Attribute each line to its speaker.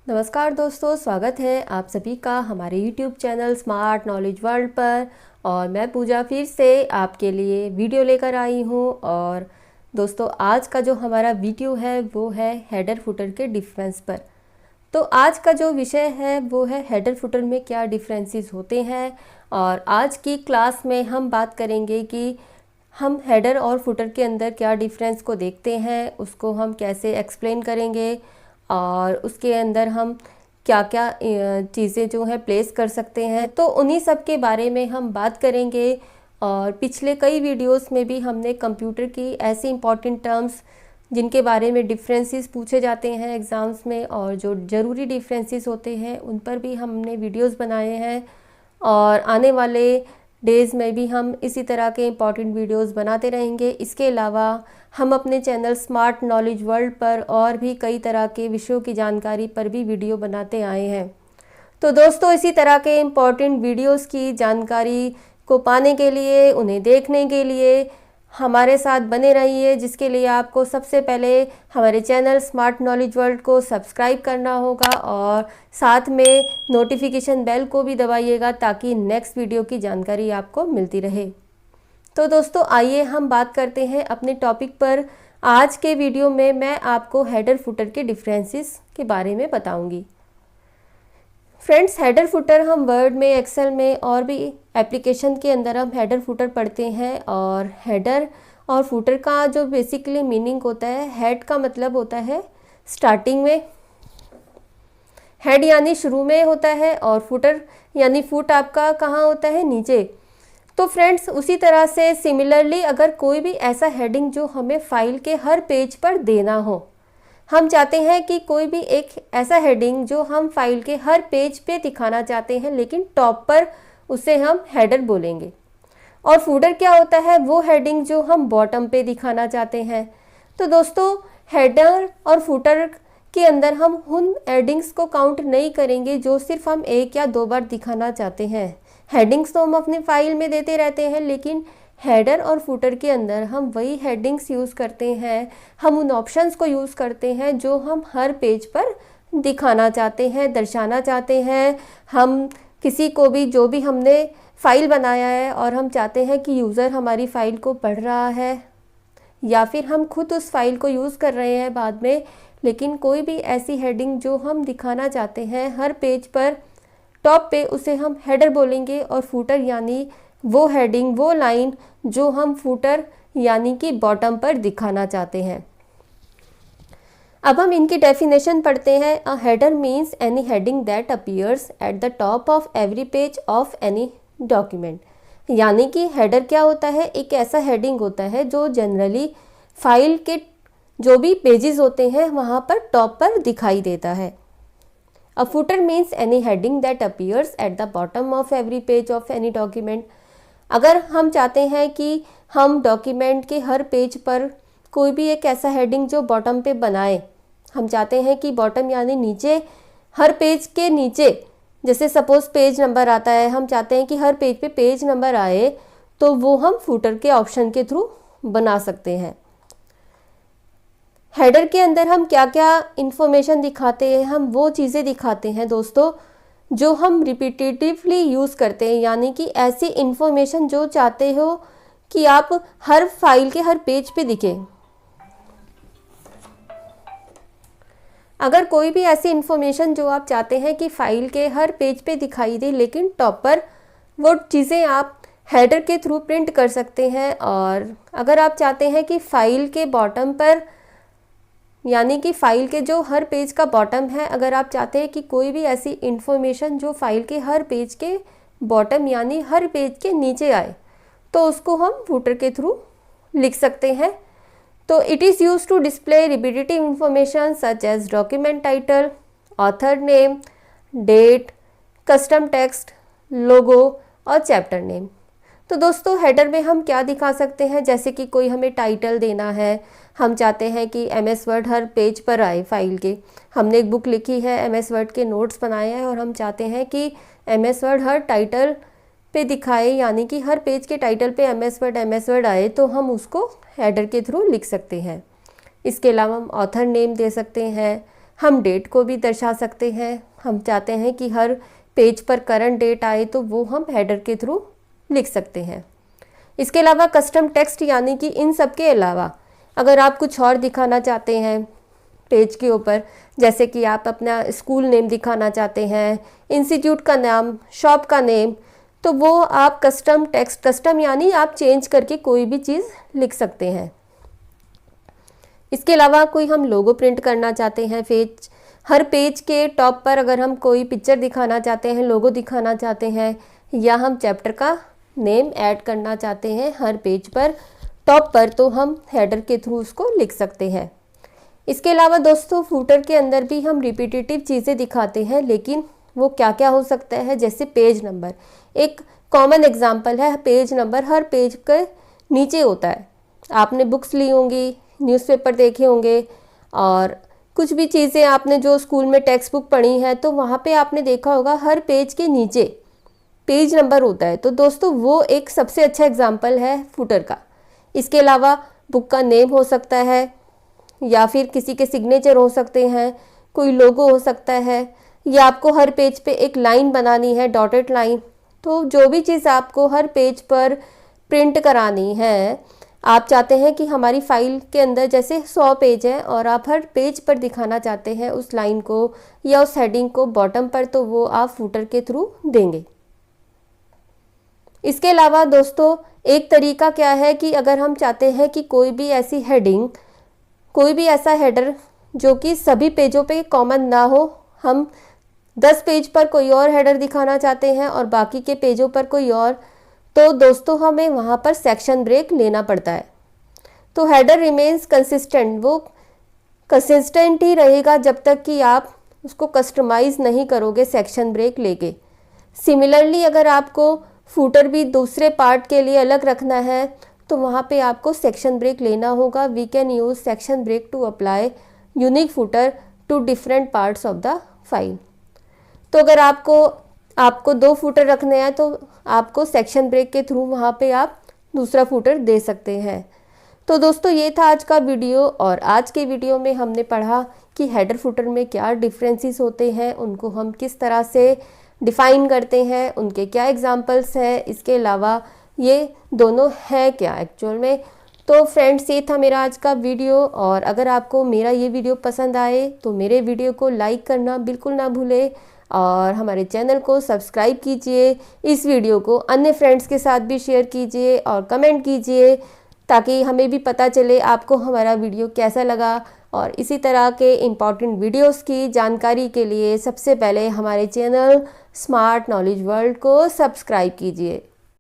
Speaker 1: नमस्कार दोस्तों, स्वागत है आप सभी का हमारे YouTube channel smart knowledge world पर। और मैं पूजा फिर से आपके लिए वीडियो लेकर आई हूँ। और दोस्तों, आज का जो हमारा वीडियो है वो है हेडर फुटर के डिफरेंस पर। तो आज का जो विषय है वो है हेडर फुटर में क्या डिफरेंसेस होते हैं। और आज की क्लास में हम बात करेंगे कि हम हेडर और फुटर के अंदर क्या डिफरेंस को देखते हैं, उसको हम कैसे एक्सप्लेन करेंगे और उसके अंदर हम क्या क्या चीज़ें जो है प्लेस कर सकते हैं। तो उन्हीं सब के बारे में हम बात करेंगे। और पिछले कई वीडियोस में भी हमने कंप्यूटर की ऐसी इंपॉर्टेंट टर्म्स जिनके बारे में डिफरेंसेस पूछे जाते हैं एग्ज़ाम्स में और जो ज़रूरी डिफरेंसेस होते हैं उन पर भी हमने वीडियोस बनाए हैं। और आने वाले डेज़ में भी हम इसी तरह के इम्पॉर्टेंट वीडियोस बनाते रहेंगे। इसके अलावा हम अपने चैनल स्मार्ट नॉलेज वर्ल्ड पर और भी कई तरह के विषयों की जानकारी पर भी वीडियो बनाते आए हैं। तो दोस्तों, इसी तरह के इम्पॉर्टेंट वीडियोस की जानकारी को पाने के लिए, उन्हें देखने के लिए हमारे साथ बने रहिए, जिसके लिए आपको सबसे पहले हमारे चैनल स्मार्ट नॉलेज वर्ल्ड को सब्सक्राइब करना होगा और साथ में नोटिफिकेशन बेल को भी दबाइएगा ताकि नेक्स्ट वीडियो की जानकारी आपको मिलती रहे। तो दोस्तों, आइए हम बात करते हैं अपने टॉपिक पर। आज के वीडियो में मैं आपको हेडर फुटर के डिफरेंसेस के बारे में बताऊंगी। फ्रेंड्स, हेडर फुटर हम वर्ड में, एक्सेल में और भी एप्लीकेशन के अंदर हम हेडर फुटर पढ़ते हैं। और हेडर और फुटर का जो बेसिकली मीनिंग होता है, हेड का मतलब होता है स्टार्टिंग में, हेड यानी शुरू में होता है, और फुटर यानी फुट आपका कहाँ होता है, नीचे। तो फ्रेंड्स, उसी तरह से सिमिलरली अगर कोई भी ऐसा हेडिंग जो हमें फाइल के हर पेज पर देना हो, हम चाहते हैं कि कोई भी एक ऐसा हेडिंग जो हम फाइल के हर पेज पे दिखाना चाहते हैं, लेकिन टॉप पर उसे हम हेडर बोलेंगे। और फूटर क्या होता है, वो हेडिंग जो हम बॉटम पे दिखाना चाहते हैं। तो दोस्तों, हेडर और फूटर के अंदर हम उन हेडिंग्स को काउंट नहीं करेंगे जो सिर्फ हम एक या दो बार दिखाना चाहते हैं। हेडिंग्स तो हम अपनी फाइल में देते रहते हैं, लेकिन हेडर और फुटर के अंदर हम वही हेडिंग्स यूज़ करते हैं, हम उन ऑप्शंस को यूज़ करते हैं जो हम हर पेज पर दिखाना चाहते हैं, दर्शाना चाहते हैं। हम किसी को भी, जो भी हमने फ़ाइल बनाया है और हम चाहते हैं कि यूज़र हमारी फ़ाइल को पढ़ रहा है, या फिर हम खुद उस फाइल को यूज़ कर रहे हैं बाद में, लेकिन कोई भी ऐसी हेडिंग जो हम दिखाना चाहते हैं हर पेज पर टॉप पे, उसे हम हेडर बोलेंगे। और फुटर यानी वो हेडिंग, वो लाइन जो हम फुटर यानी कि बॉटम पर दिखाना चाहते हैं। अब हम इनकी डेफिनेशन पढ़ते हैं। A header means any heading that appears at the top of every page of any document. यानी कि हेडर क्या होता है, एक ऐसा हेडिंग होता है जो जनरली फाइल के जो भी पेजेस होते हैं वहाँ पर टॉप पर दिखाई देता है। A footer means any heading that appears at the bottom of every page of any document। अगर हम चाहते हैं कि हम डॉक्यूमेंट के हर पेज पर कोई भी एक ऐसा हेडिंग जो बॉटम पे बनाए, हम चाहते हैं कि बॉटम यानी नीचे, हर पेज के नीचे, जैसे सपोज पेज नंबर आता है, हम चाहते हैं कि हर पेज पे पेज नंबर आए, तो वो हम फुटर के ऑप्शन के थ्रू बना सकते हैं। हेडर के अंदर हम क्या क्या इन्फॉर्मेशन दिखाते हैं, हम वो चीज़ें दिखाते हैं दोस्तों जो हम रिपीटेटिवली यूज़ करते हैं, यानी कि ऐसी इन्फॉर्मेशन जो चाहते हो कि आप हर फाइल के हर पेज पे दिखे। अगर कोई भी ऐसी इन्फॉर्मेशन जो आप चाहते हैं कि फाइल के हर पेज पे दिखाई दे, लेकिन टॉप पर, वो चीज़ें आप हेडर के थ्रू प्रिंट कर सकते हैं। और अगर आप चाहते हैं कि फाइल के बॉटम पर, यानी कि फ़ाइल के जो हर पेज का बॉटम है, अगर आप चाहते हैं कि कोई भी ऐसी इन्फॉर्मेशन जो फाइल के हर पेज के बॉटम यानी हर पेज के नीचे आए, तो उसको हम फुटर के थ्रू लिख सकते हैं। तो it is use to display repetitive information such as document title, author name, date, custom text, logo और चैप्टर नेम। तो दोस्तों, हेडर में हम क्या दिखा सकते हैं, जैसे कि कोई हमें टाइटल देना है, हम चाहते हैं कि MS वर्ड हर पेज पर आए फाइल के। हमने एक बुक लिखी है, MS वर्ड के नोट्स बनाए हैं और हम चाहते हैं कि MS वर्ड हर टाइटल पे दिखाए, यानी कि हर पेज के टाइटल पे MS वर्ड आए, तो हम उसको हेडर के थ्रू लिख सकते हैं। इसके अलावा हम ऑथर नेम दे सकते हैं, हम डेट को भी दर्शा सकते हैं। हम चाहते हैं कि हर पेज पर करंट डेट आए तो वो हम हेडर के थ्रू लिख सकते हैं। इसके अलावा कस्टम टेक्स्ट यानी कि इन सब के अलावा अगर आप कुछ और दिखाना चाहते हैं पेज के ऊपर, जैसे कि आप अपना स्कूल नेम दिखाना चाहते हैं, इंस्टीट्यूट का नाम, शॉप का नेम, तो वो आप कस्टम टेक्स्ट, कस्टम यानी आप चेंज करके कोई भी चीज़ लिख सकते हैं। इसके अलावा कोई हम लोगो प्रिंट करना चाहते हैं पेज, हर पेज के टॉप पर अगर हम कोई पिक्चर दिखाना चाहते हैं, लोगो दिखाना चाहते हैं, या हम चैप्टर का नेम ऐड करना चाहते हैं हर पेज पर टॉप पर, तो हम हेडर के थ्रू उसको लिख सकते हैं। इसके अलावा दोस्तों फूटर के अंदर भी हम रिपीटेटिव चीज़ें दिखाते हैं, लेकिन वो क्या क्या हो सकता है, जैसे पेज नंबर एक कॉमन एग्जाम्पल है। पेज नंबर हर पेज के नीचे होता है। आपने बुक्स ली होंगी, न्यूज़पेपर देखे होंगे, और कुछ भी चीज़ें आपने जो स्कूल में टेक्स्ट बुक पढ़ी है तो वहाँ पे आपने देखा होगा हर पेज के नीचे पेज नंबर होता है। तो दोस्तों वो एक सबसे अच्छा एग्जाम्पल है फुटर का। इसके अलावा बुक का नेम हो सकता है, या फिर किसी के सिग्नेचर हो सकते हैं, कोई लोगो हो सकता है, या आपको हर पेज पे एक लाइन बनानी है, डॉटेड लाइन। तो जो भी चीज़ आपको हर पेज पर प्रिंट करानी है, आप चाहते हैं कि हमारी फाइल के अंदर जैसे 100 पेज हैं और आप हर पेज पर दिखाना चाहते हैं उस लाइन को या उस हेडिंग को बॉटम पर, तो वो आप फुटर के थ्रू देंगे। इसके अलावा दोस्तों एक तरीका क्या है कि अगर हम चाहते हैं कि कोई भी ऐसी हेडिंग, कोई भी ऐसा हेडर जो कि सभी पेजों पे कॉमन ना हो, हम 10 पेज पर कोई और हेडर दिखाना चाहते हैं और बाकी के पेजों पर कोई और, तो दोस्तों हमें वहाँ पर सेक्शन ब्रेक लेना पड़ता है। तो हेडर रिमेन्स कंसिस्टेंट, वो कंसिस्टेंट ही रहेगा जब तक कि आप उसको कस्टमाइज़ नहीं करोगे सेक्शन ब्रेक लेके। सिमिलरली अगर आपको फूटर भी दूसरे पार्ट के लिए अलग रखना है तो वहाँ पे आपको सेक्शन ब्रेक लेना होगा। We can use section break to apply unique footer to different parts of the file. तो अगर आपको 2 फूटर रखने हैं तो आपको सेक्शन ब्रेक के थ्रू वहाँ पे आप दूसरा फूटर दे सकते हैं। तो दोस्तों ये था आज का वीडियो, और आज के वीडियो में हमने पढ़ा कि हेडर फूटर में क्या डिफरेंसेस होते हैं, उनको हम किस तरह से डिफ़ाइन करते हैं, उनके क्या एग्जांपल्स हैं, इसके अलावा ये दोनों है क्या एक्चुअल में। तो फ्रेंड्स ये था मेरा आज का वीडियो, और अगर आपको मेरा ये वीडियो पसंद आए तो मेरे वीडियो को लाइक करना बिल्कुल ना भूलें, और हमारे चैनल को सब्सक्राइब कीजिए। इस वीडियो को अन्य फ्रेंड्स के साथ भी शेयर कीजिए और कमेंट कीजिए, ताकि हमें भी पता चले आपको हमारा वीडियो कैसा लगा। और इसी तरह के इम्पॉर्टेंट वीडियोस की जानकारी के लिए सबसे पहले हमारे चैनल स्मार्ट नॉलेज वर्ल्ड को सब्सक्राइब कीजिए।